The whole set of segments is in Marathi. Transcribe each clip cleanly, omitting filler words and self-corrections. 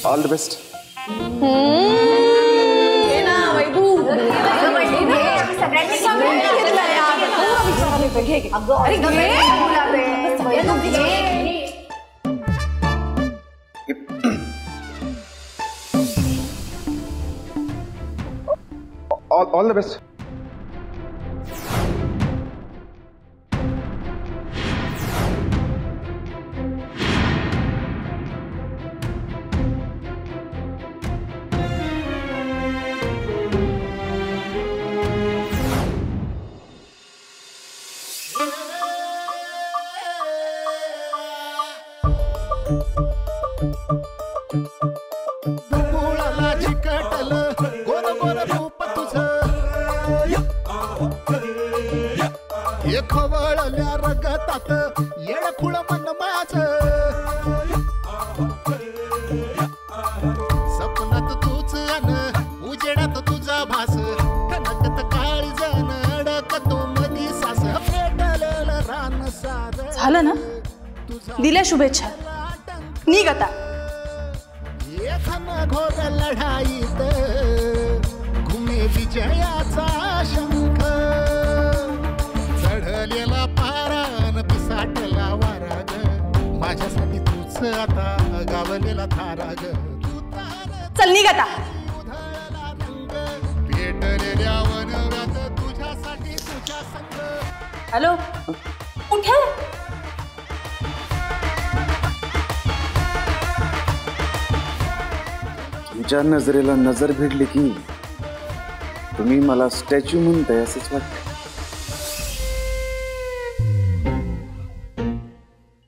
All the best. All the best. खवळल्या रगतात येडखुळ मन माझं सपनात तूच अन उजेडात तुझा भास कनकत काळजन अडकतो मधी सास पेटलेलं रान सार. झालं ना, दिल्या शुभेच्छा, निघ आता. एखान घोर लढाईत घुमे विजयाचा शंख चढलेला पारान पिसाटला वाराग माझ्यासाठी तूच आता गावलेला थाराग. चल निघ आता. पेटलेल्या वनव्यात तुझ्यासाठी तुझ्या संग. हॅलो, उठे. तुमच्या नजरेला नजर भिडली की तुम्ही मला स्टॅच्यू म्हणताय असंच वाटतं.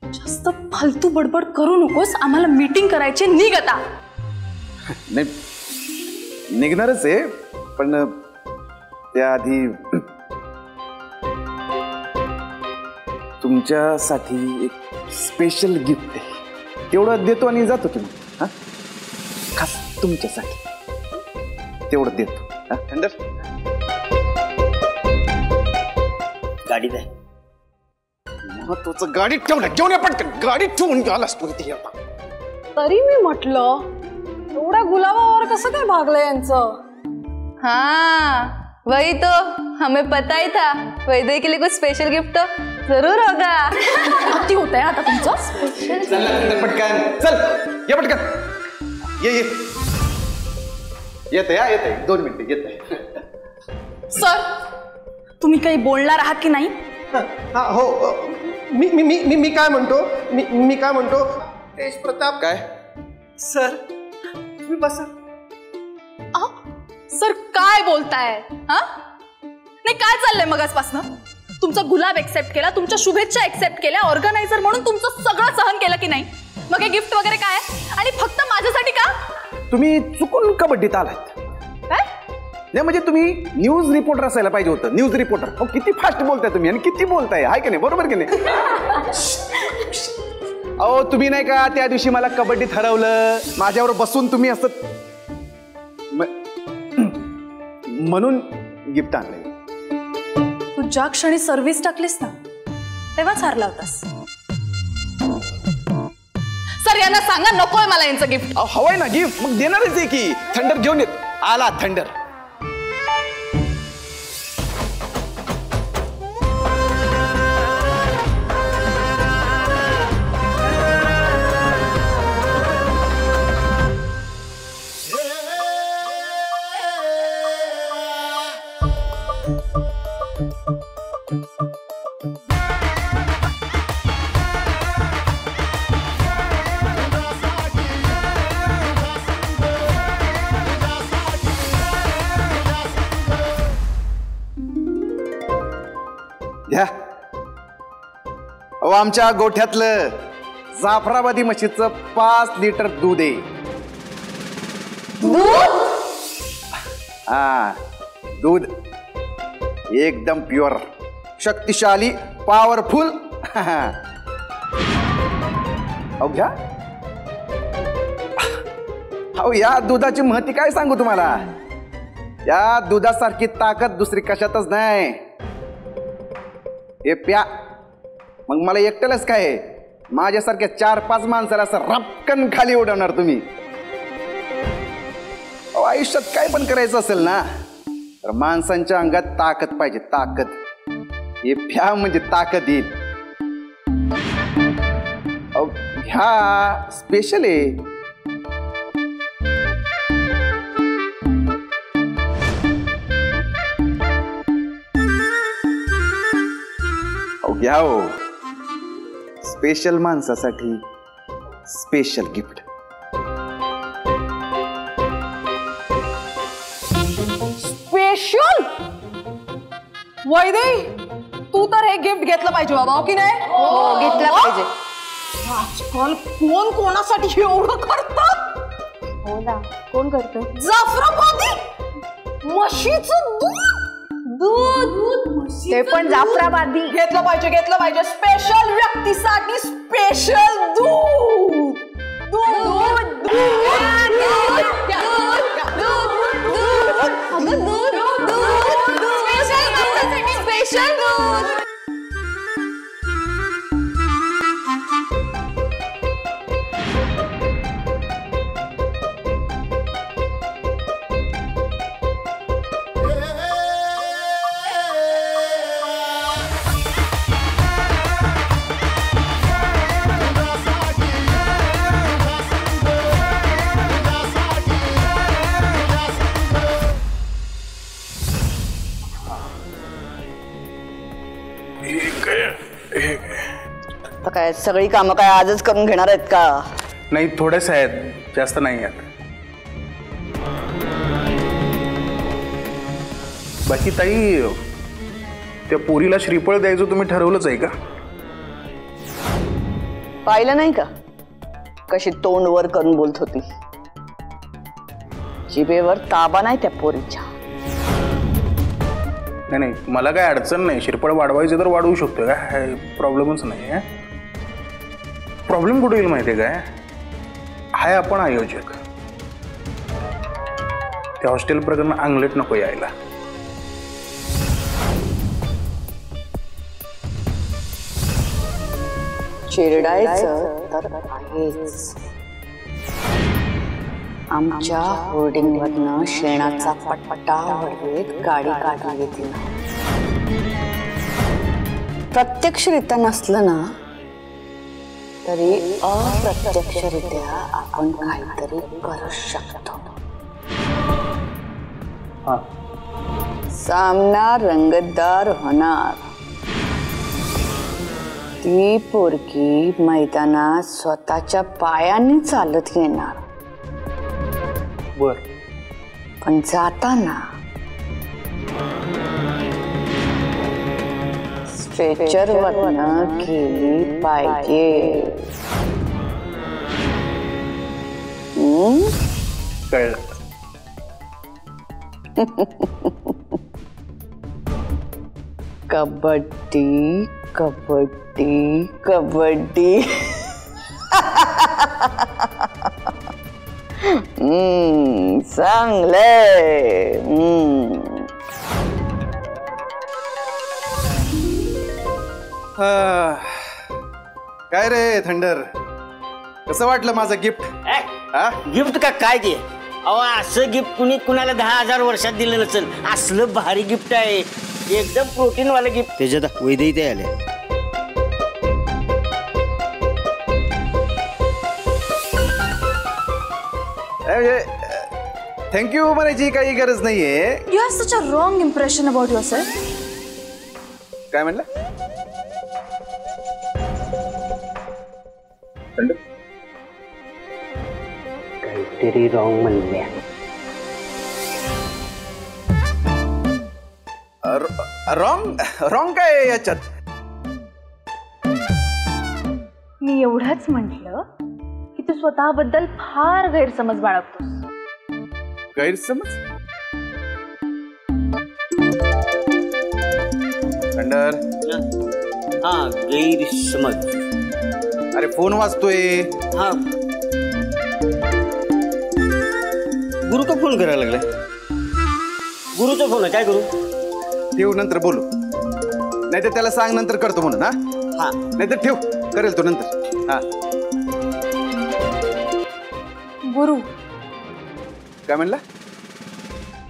जास्त फालतू बडबड करू नकोस. आम्हाला मीटिंग करायची, निघ आता. नाही, निघणारच आहे, पण त्याआधी तुमच्यासाठी एक स्पेशल गिफ्ट आहे, तेवढं देतो आणि जातो तुम्ही. हा, खास तुमच्यासाठी तेवढं देतो. थंडर, गाडी द्या. महत्वाचं गाडीत ठेवलं, घेऊन या पटकन. गाडीत ठेवून आलास तू इथे आता. तरी मी म्हटलं एवढ्या गुलाबावर कसं काय भागलं यांचं. हाँ वही तो हमें पता ही था. वैदे के लिए कुछ स्पेशल गिफ्ट तो जरूर होगा. किती होत आहे आता तुमचं? चल पटकन, चल ये पटकन. ये येते हा, येते. 2 मिनिटं येते. सर, तुम्ही काही बोलणार आहात की नाही? हा हो, मी मी मी मी काय म्हणतो, मी काय म्हणतो, तेज प्रताप. काय सर तुम्ही बसा. सर काय बोलताय? हा नाही, काय चाललंय मगासपासनं? तुमचा गुलाब एक्सेप्ट केला, तुमच्या शुभेच्छा एक्सेप्ट केल्या, ऑर्गनायझर म्हणून तुमचं सगळं सहन केलं की नाही? मग हे गिफ्ट वगैरे काय? आणि फक्त माझ्यासाठी का? तुम्ही चुकून कबड्डीत आलात. काय नाही म्हणजे तुम्ही न्यूज रिपोर्टर असायला पाहिजे होतं. News reporter. हो, किती फास्ट बोलताय तुम्ही आणि किती बोलताय, हाय की नाही? बरोबर की नाही? अहो तुम्ही नाही का त्या दिवशी मला कबड्डीत हरवलं, माझ्यावर बसून तुम्ही असं म्हणून गिफ्ट आणलंय. तू ज्या क्षणी सर्व्हिस टाकलीस ना तेव्हाच हारला होतास. सर यांना सांगा नकोय मला यांचं गिफ्ट. हवंय ना गिफ्ट, मग देणारच आहे की. थंडर घेऊन येत. आला थंडर. अहो आमच्या गोठ्यातलं जाफराबादी म्हशीचं 5 लिटर दूध आहे. हा, दूध एकदम प्युअर, शक्तिशाली, पॉवरफुल. अहो घ्या. अहो या दुधाची महती काय सांगू तुम्हाला. या दुधासारखी ताकद दुसरी कशातच नाही. हे प्या. मग मला एकट्यालाच काय, माझ्यासारख्या 4-5 माणसाला असं रपकन खाली उडवणार तुम्ही. आयुष्यात काय पण करायचं असेल ना तर माणसांच्या अंगात ताकद पाहिजे, ताकद. हे प्या म्हणजे ताकद येईल. ह्या स्पेशल आहे. घ्या हो, स्पेशल माणसासाठी स्पेशल गिफ्ट. स्पेशल वैदे, तू तर हे गिफ्ट घेतलं पाहिजे बाबा, हो की नाही? हो, घेतलं पाहिजे. आजकाल कोण कोणासाठी एवढं करतात? हो ना, कोण करतो? जाफराबादी म्हशीचं दूध. ते पण जाफराबादी. घेतलं पाहिजे. स्पेशल व्यक्तीसाठी स्पेशल दूध. स्पेशल दूध. काय सगळी कामं काय आजच करून घेणार आहेत का? नाही, थोडेच आहेत, जास्त नाही आहेत. बाकी ताई, त्या पोरीला श्रीफळ द्यायचं तुम्ही ठरवलंच आहे का? पाहिलं नाही का कशी तोंड वर करून बोलत होती? जिभेवर ताबा नाही त्या पोरीच्या. नाही, मला काय अडचण नाही. श्रीफळ वाढवायचे तर वाढवू शकतो, काय प्रॉब्लेमच नाही आहे. प्रॉब्लेम कुठे येईल माहिती आहे काय? हाय आपण आयोजक. त्या हॉस्टेल प्रकरण अंगलट नको यायला. चिरडायचं तर आहेच. आमच्या होर्डिंगवरनं शेणाचा पट्टा वडवेत गाडी काढली येते ना. प्रत्यक्षरित्या नसलं ना तरी अप्रत्यक्षरित्या आपण काहीतरी करू शकतो. सामना रंगतदार होणार. ती पोरकी मैदानात स्वतःच्या पायांनी चालत येणार. बर, पण जाताना स्ट्रेचरवरनं केली पाहिजे. कळलं. कबड्डी कबड्डी कबड्डी. चांगलंय. काय रे थंडर, कसं वाटलं माझं गिफ्ट? गिफ्ट का काय ते? अहो, असं गिफ्ट कुणी कुणाला 10,000 वर्षात दिलं नसेल. असलं भारी गिफ्ट आहे, एकदम प्रोटीन वालं गिफ्ट. त्याच्यात वैद्य ते आले. थँक्यू म्हणायची काही गरज नाहीये. You have such a wrong impression about yourself. काय म्हणलं? काहीतरी रॉंग म्हणल्या. रॉंग काय याच्यात? मी एवढंच म्हटलं की तू स्वतःबद्दल फार गैरसमज बाळगतोस. गैरसमज? थंडर, हा, गैरसमज. अरे फोन वाजतोय. हा, गुरु का फोन करायला लागलाय? गुरुचा फोन आहे, काय करू? ठेव, नंतर बोलू. नाही तर त्याला सांग नंतर करतो म्हणून. हा, नाही तर ठेव, करेल तो नंतर. हा, गुरु. काय म्हणला?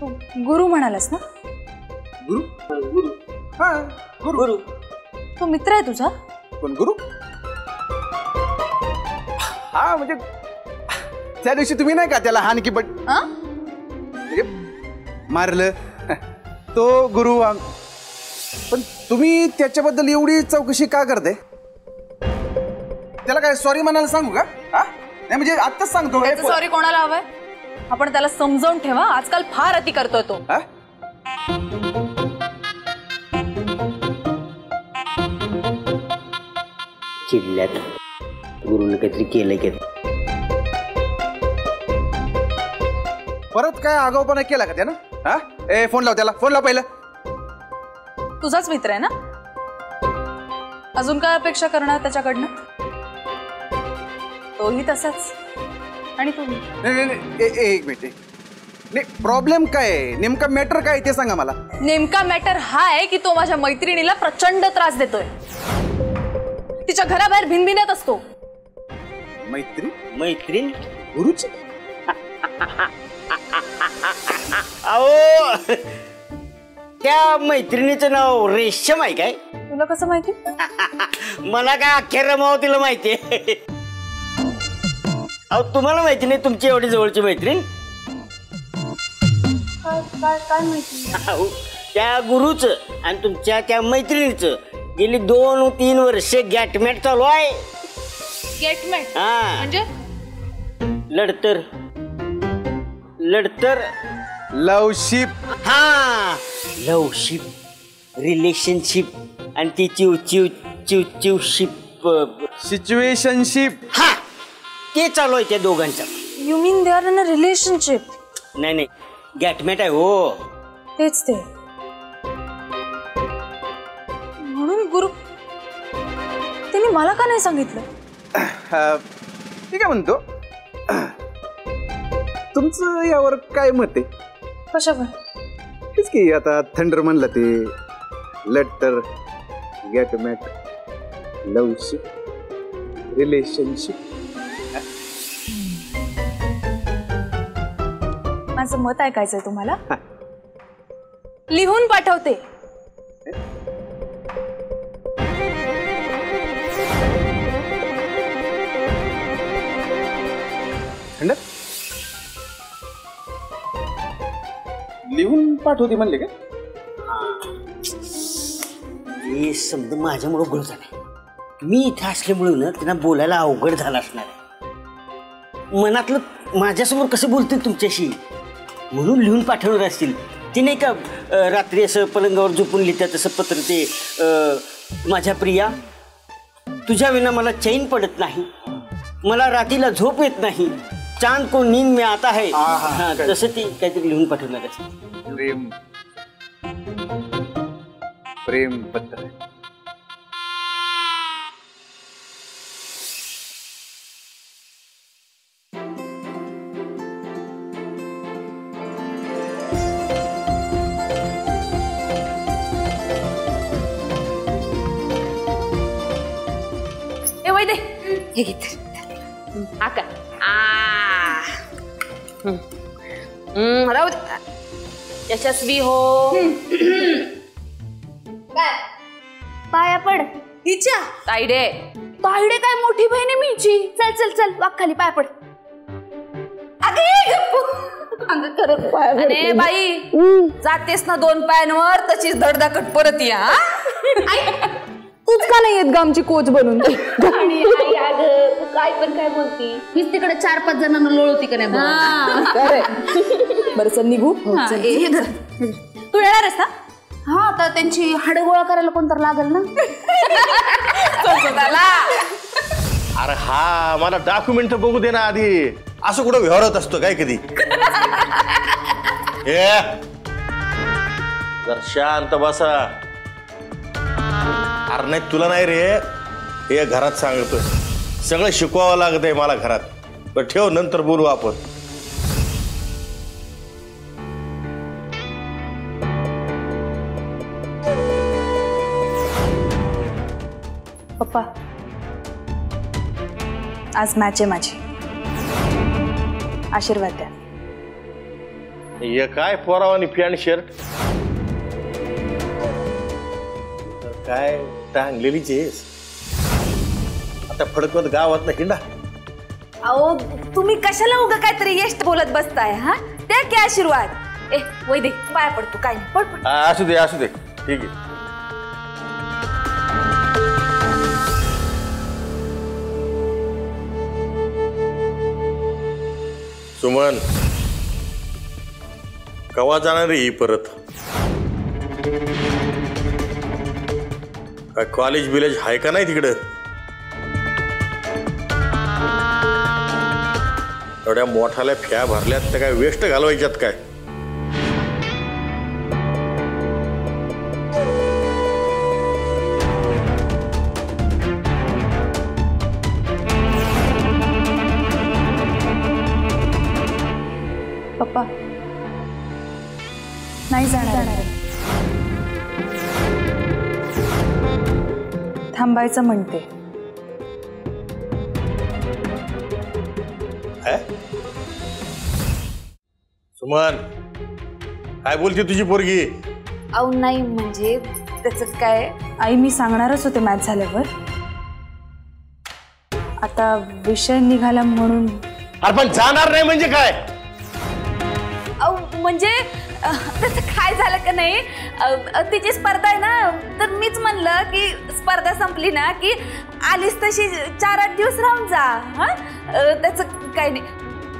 गुरु म्हणालास ना? गुरु गुरु हा गुरु गुरु तो मित्र आहे तुझा? कोण गुरु? हा म्हणजे त्या दिवशी तुम्ही नाही का त्याला हान की बट म्हणजे मारलं तो गुरु. पण तुम्ही त्याच्याबद्दल एवढी चौकशी का करते? त्याला काय सॉरी म्हणायला सांगू का? नाही म्हणजे आत्ताच सांगतो. सॉरी कोणाला हवंय? आपण त्याला समजावून ठेवा. आजकाल फार अति करतोय तो. चिडल्यात गुरुने काहीतरी केलं की परत काय आगाऊपणा केला का त्यानं? हा ए फोन लाव त्याला, फोन लाव पहिलं. तुझाच मित्र आहे ना? अजून काय अपेक्षा करणार त्याच्याकडनं? तोही तसाच. आणि तू एक मिनिट. नाही प्रॉब्लेम काय आहे? नेमका मॅटर काय ते सांगा मला. नेमका मॅटर हा आहे की तो माझ्या मैत्रिणीला प्रचंड त्रास देतोय. तिच्या घराबाहेर भिनभिनत असतो. मैत्रीण गुरुची? अहो त्या मैत्रिणीचं नाव रेशम आहे काय? तुला कसं माहिती? मला काय अख्ख्या रमावतीला माहिती आहे. अहो तुम्हाला माहिती नाही तुमची एवढी जवळची मैत्रीण? काय माहिती? त्या गुरुचं आणि तुमच्या त्या मैत्रिणीचं गेली 2-3 वर्ष गॅटमॅट चालू आहे. गेटमॅट हा म्हणजे? लढतर लवशिप. हा लवशिप रिलेशनशिप आणि ती चिव चिव चिव चिवशिप सिच्युएशनशिप. हा ते चालू आहे त्या दोघांचं. You mean they are in a relationship? नाही गॅटमॅट आहे हो. तेच ते. म्हणून गुरु त्यांनी मला का नाही सांगितलं? ठीक आहे म्हणतो. तुमचं यावर काय मत आहे? कशावर? तेच की आता थंडर म्हणलं ते लढतर गॅटमॅट लवशिप रिलेशनशिप. माझं मत ऐकायचंय तुम्हाला? लिहून पाठवते. थंडर लिहून पाठवते म्हणले का? हे शब्द माझ्यामुळे गोळ झाला. मी इथे असल्यामुळे ना त्यांना बोलायला अवघड झालं असणार आहे. मनातलं माझ्यासमोर कसं बोलतील तुमच्याशी म्हणून लिहून पाठवणार असतील. ती नाही का रात्री असं पलंगावर झोपून लिहितात तसं पत्र ते माझ्या प्रिया तुझ्या विना मला चैन पडत नाही, मला रात्रीला झोप येत नाही, चांद को नींद में आता है. तसं ती काहीतरी लिहून पाठवणार असतील. प्रेम पत्र. ए वैदे हे घेत आका राहू दे. यशस्वी हो. पाया पड. तिच्या ताईडे ताईडे काय मोठी बहीण आहे मीची. चल चल चल वाक खाली पाया पड. अरे बाई जातेस ना 2 पायांवर तशीच धडधाकट परत या. तूच का नाही येत ग आमची कोच बनून? काय पण काय बोलती? मीच तिकडे 4-5 जणांना लोळवती का नाही? बरं चल निघू. तू येणार आहेस ना? हा तर त्यांची हाडं गोळा करायला कोणतर लागल ना. अरे हा मला डॉक्युमेंट बघू दे ना आधी. असं कुठं व्यवहारात असतो काय कधी? जर शांत बसा. अरे नाही तुला नाही रे, हे घरात सांगतोय. सगळं शिकवावं लागत आहे मला घरात. पण ठेव नंतर बोलू आपण. पप्पा आज मॅच आहे माझी. आशीर्वाद द्या. हे काय पोरावानी पॅन्ट शर्ट काय टांगलेलीच आहेस आता फडकवत गावात हिंडा. अहो तुम्ही कशाला उगा काहीतरी यश बोलत बसताय हा त्या की आशीर्वाद. ए वैदे पाया पडतो काय नाही पड पड. असू दे ठीक आहे. सुमन कवा जाणार ही परत? काय कॉलेज बिलेज आहे का नाही तिकडं? एवढ्या मोठाल्या फ्या भरल्यात तर काय वेस्ट घालवायच्यात काय? पप्पा नाही जाणार. थांबायचं म्हणते. सुमन काय बोलते तुझी पोरगी? अहो नाही म्हणजे त्याच काय. आई मी सांगणारच होते मॅच झाल्यावर. आता विषय निघाला म्हणून. अरे पण जाणार नाही म्हणजे काय? अहो म्हणजे त्याचं काय झालं का नाही तिची स्पर्धा आहे ना तर मीच म्हणलं की स्पर्धा संपली ना की आलीस तशी 4-8 दिवस राहून जा. हा त्याचं काय नाही.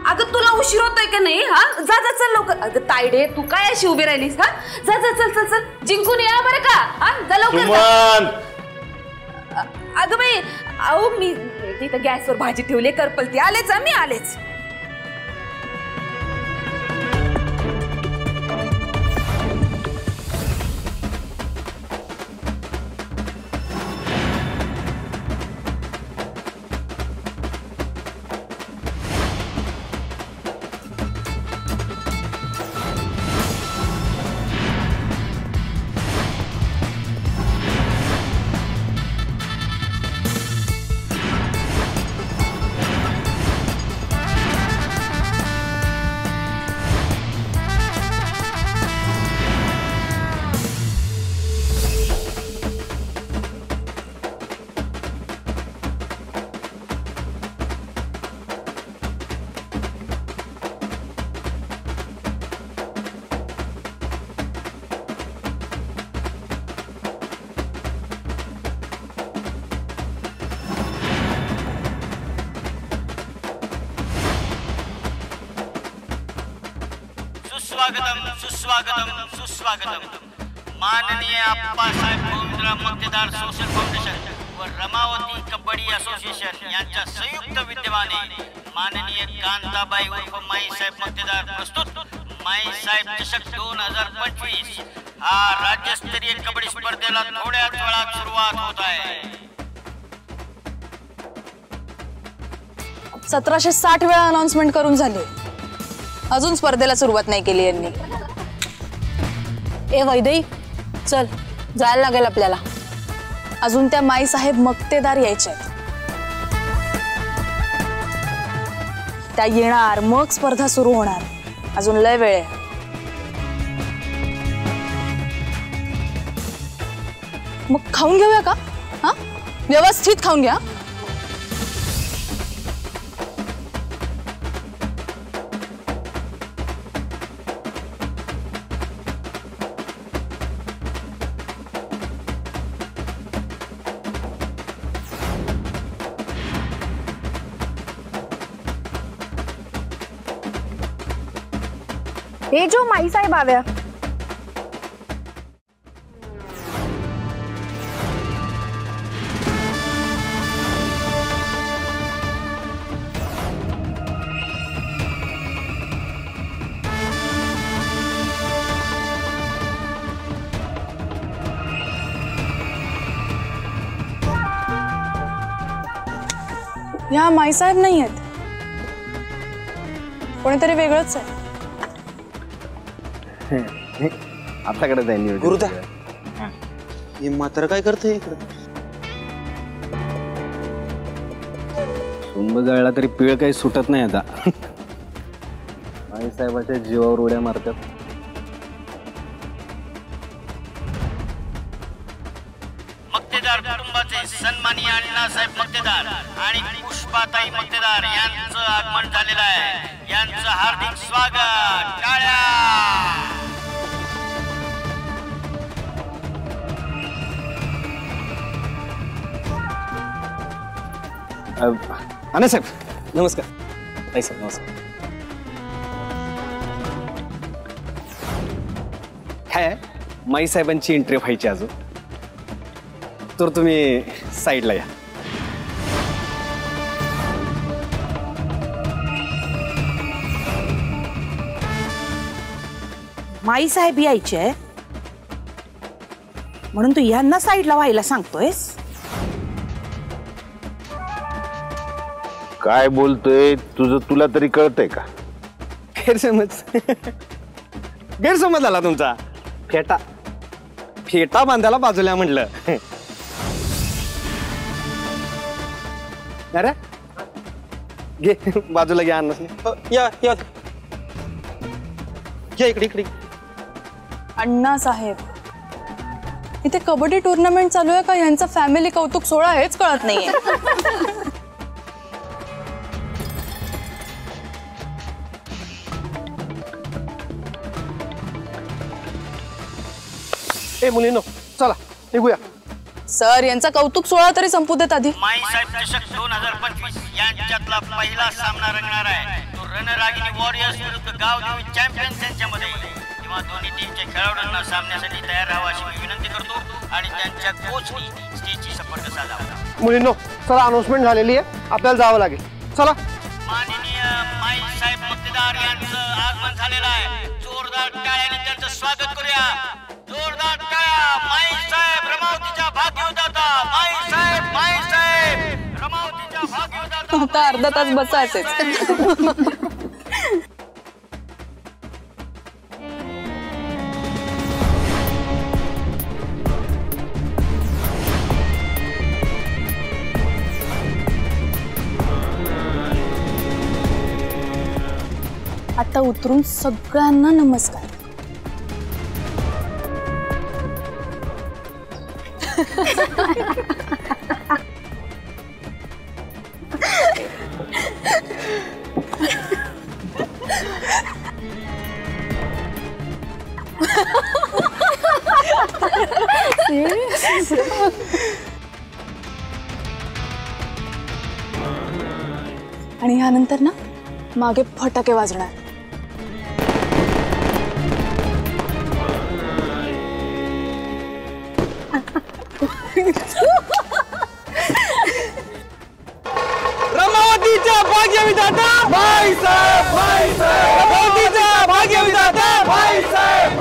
अगं तुला उशीर होतोय का नाही? हा जा जा चल लवकर. अगं तायडे तू काय अशी उभी राहिलीस? हा जा जा चल चल चल जिंकून या बरं का. हा जा लवकर. अगं बाई अहो मी तिथं गॅसवर भाजी ठेवली करपलती. आलेच मी आलेच. सुस्वागतम सुस्वागतम. माननीय आप्पासाहेब गोविंदराव मक्तेदार सोशल फाउंडेशन व रमावती कबड्डी असोसिएशन यांच्या संयुक्त विद्यमाने माननीय कांताबाई उर्फ माईसाहेब मक्तेदार प्रस्तुत माईसाहेब चषक 2025 हा राज्यस्तरीय कबड्डी स्पर्धेला थोड्याच वेळात सुरुवात होत आहे. 1760 वेळा अनाउन्समेंट करून झाले. अजून स्पर्धेला सुरुवात नाही केली यांनी. ए वैदेही चल जायला लागेल आपल्याला. अजून त्या माई साहेब मक्तेदार यायचे. त्या येणार मग स्पर्धा सुरू होणार. अजून लय वेळ आहे. मग खाऊन घेऊया का? हा व्यवस्थित खाऊन घ्या. हे जो माई साहेब आव्या. ह्या माईसाहेब नाही आहेत. कोणीतरी वेगळंच आहे. आपल्याकडे जाईल गुरुदा हे मात्र काय करते इकडे? सोंब जळला तरी पिळ काही सुटत नाही आता. आईसाहेबाच्या जीवावर उड्या मारतात. मक्तेदार कुटुंबाचे सन्माननीय अण्णासाहेब मक्तेदार आणि पुष्पाताई मक्तेदार यांचं आगमन झालेलं आहे. यांचं हार्दिक स्वागत. टाळ्या. अण्णासाहेब नमस्कार. आईसाहेब नमस्कार. काय माई साहेबांची एंट्री व्हायची अजून, तर तुम्ही साईडला या. माई साहेब यायचे म्हणून तू यांना साईडला व्हायला सांगतोयस? काय बोलतोय तुझं तुला तरी कळतंय का? गैरसमज गैरसमज झाला तुमचा. फेटा फेटा बांधायला बाजूला म्हटलं. अरे घे बाजूला घ्या. अण्णा या या इकडे इकडे. अण्णा साहेब, इथे कबड्डी टुर्नामेंट चालू आहे का यांचा फॅमिली कौतुक सोहळा हेच कळत नाहीये. ए मुलीनो चला निघूया. सर यांचा कौतुक सोहळा तरी संपू देत आधी. माईसाहेब चषक 2025 यांच्यातला पहिला सामना रंगणार आहे. तो रणरागिणी वॉरियर्स विरुद्ध गावदेवी चॅम्पियन्स यांच्यामध्ये. तेव्हा दोन्ही टीमच्या खेळाडूंना सामन्यासाठी तयार राहावं अशी मी विनंती करतो आणि त्यांच्या कोचनी स्टेजची संपर्क साधावा. मुलीनो चला अनाउन्समेंट झालेली आहे, आपल्याला जावं लागेल. चला. माननीय माईसाहेब मक्तेदार यांचं आगमन झालेलं आहे. जोरदार टाळ्याने त्यांचं स्वागत करूया. जोरदार टाळ्या. माईसाहेब रमावतीच्या भाग्यविधाता. माईसाहेब रमावतीच्या भाग्यविधाता. आता अर्धा तास बसायचेच. आता उतरून सगळ्यांना नमस्कार. आणि ह्यानंतर ना मागे फटाके वाजणार. रमावतीच्या भाग्यविधाता माईसाहेब. रमावतीच्या भाग्यविधाता माईसाहेब.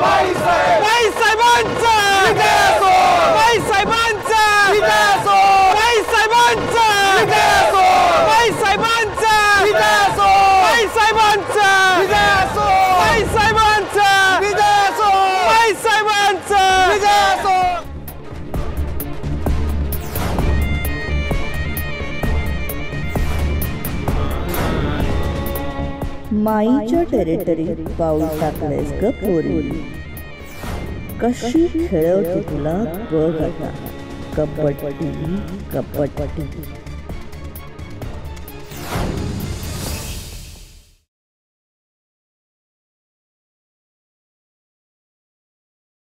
माईसाहेबांचा विजय असो. माईसाहेबांचा विजय असो. माईसाहेबांचा विजय असो. माईसाहेबांचा विजय असो. माईसाहेबांचा विजय असो. माईसाहेबांचा विजय असो. माईसाहेबांचा विजय असो. माईच्या टेरिटरीत पाऊल टाकलेस ग पोरी. कशी खेळवते तुला बघ आता. कबड्डी कबड्डी.